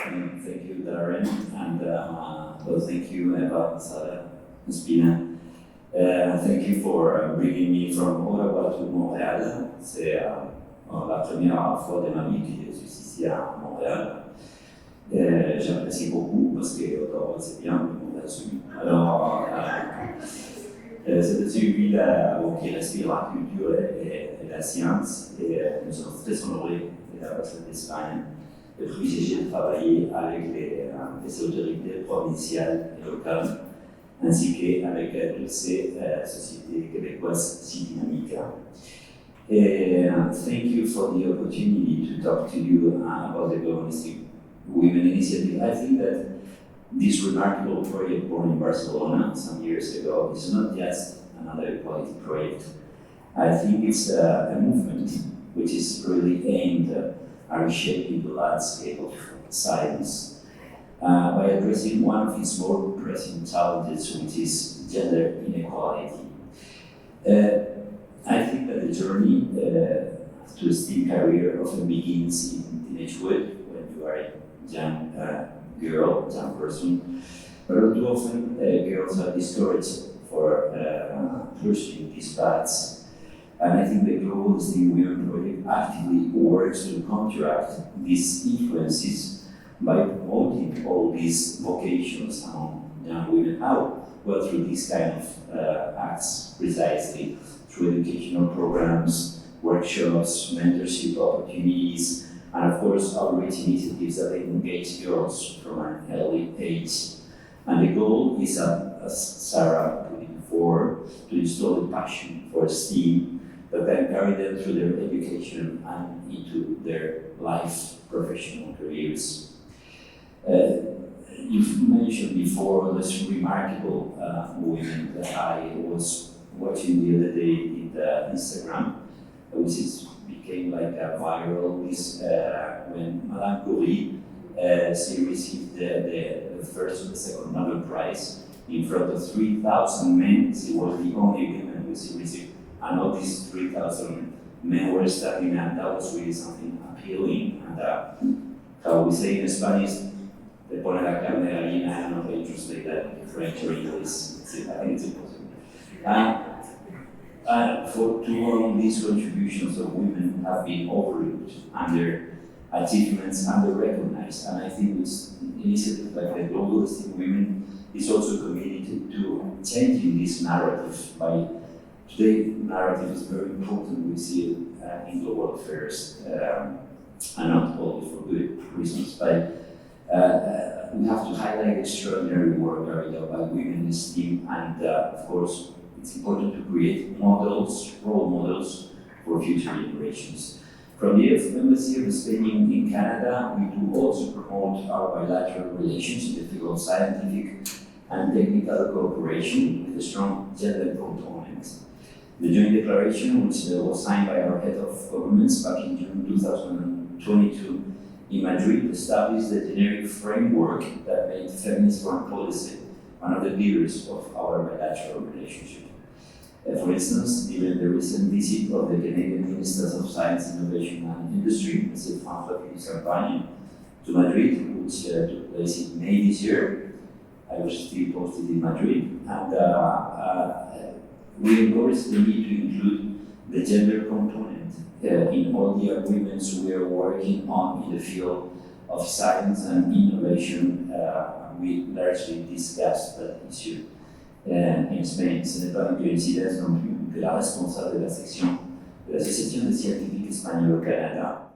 Thank you, Darren, and well, thank you, Eva, Sara, and Spina. Thank you for bringing me from Ottawa to Montréal. C'est la première fois de ma vie que je suis ici à Montréal. J'apprécie beaucoup parce que Ottawa c'est bien, mais Montréal c'est mieux. Alors, c'est une ville qui respire la culture et la science, et nous sommes très honorés d'être d'Espagne, de privilégier de travailler avec les autorités provinciales et locales, ainsi qu'avec toutes ces sociétés québécoises si dynamiques. Thank you for the opportunity to talk to you about the Globalistic Women Initiative. I think that this remarkable project born in Barcelona some years ago is not just another equality project. I think it's a movement which is really aimed at reshaping the landscape of science by addressing one of its more pressing challenges, which is gender inequality. I think that the journey to a STEAM career often begins in teenagehood, when you are a young girl, young person, but all too often girls are discouraged for pursuing these paths. And I think the Global STEAM Women Project actively works to counteract these influences by promoting all these vocations among young women. How? Well, through these kind of acts, precisely, through educational programs, workshops, mentorship opportunities, and of course, outreach initiatives that engage girls from an early age. And the goal is, as Sarah put it before, to install a passion for STEAM that then carry them through their education and into their life professional careers. You've mentioned before this remarkable women that I was watching the other day in the Instagram, which became like a viral. This when Madame Curie, she received the first and the second Nobel Prize in front of 3,000 men. She was the only woman who she received, and all these 3,000 men were standing, and that was really something appealing. And how we say in Spanish, te pone la carne de gallina. I don't know how you translate that in French or English. I think it's impossible. For too long, these contributions of women have been overlooked and their achievements under-recognized. And I think this initiative like the Globalistic Women is also committed to changing this narrative. Today, narrative is very important. We see it in global affairs, and not only for good reasons, but we have to highlight the extraordinary work carried out by women in STEAM, and of course, it's important to create models, role models for future generations. From the Embassy of Spain in Canada, we do also promote our bilateral relations in the field of scientific and technical cooperation with a strong gender component. The joint declaration, which was signed by our head of governments back in June 2022 in Madrid, established the generic framework that made feminist foreign policy one of the pillars of our bilateral relationship. For instance, during the recent visit of the Canadian Ministers of Science, Innovation and Industry, Mr. François to Madrid, which took place in May this year, I was still posted in Madrid, and we encourage the need to include the gender component in all the agreements we are working on in the field of science and innovation. We largely discussed that issue in Spain. Ce n'est pas une coïncidence non plus que la responsable de la section de l'Association des scientifiques espagnols au Canada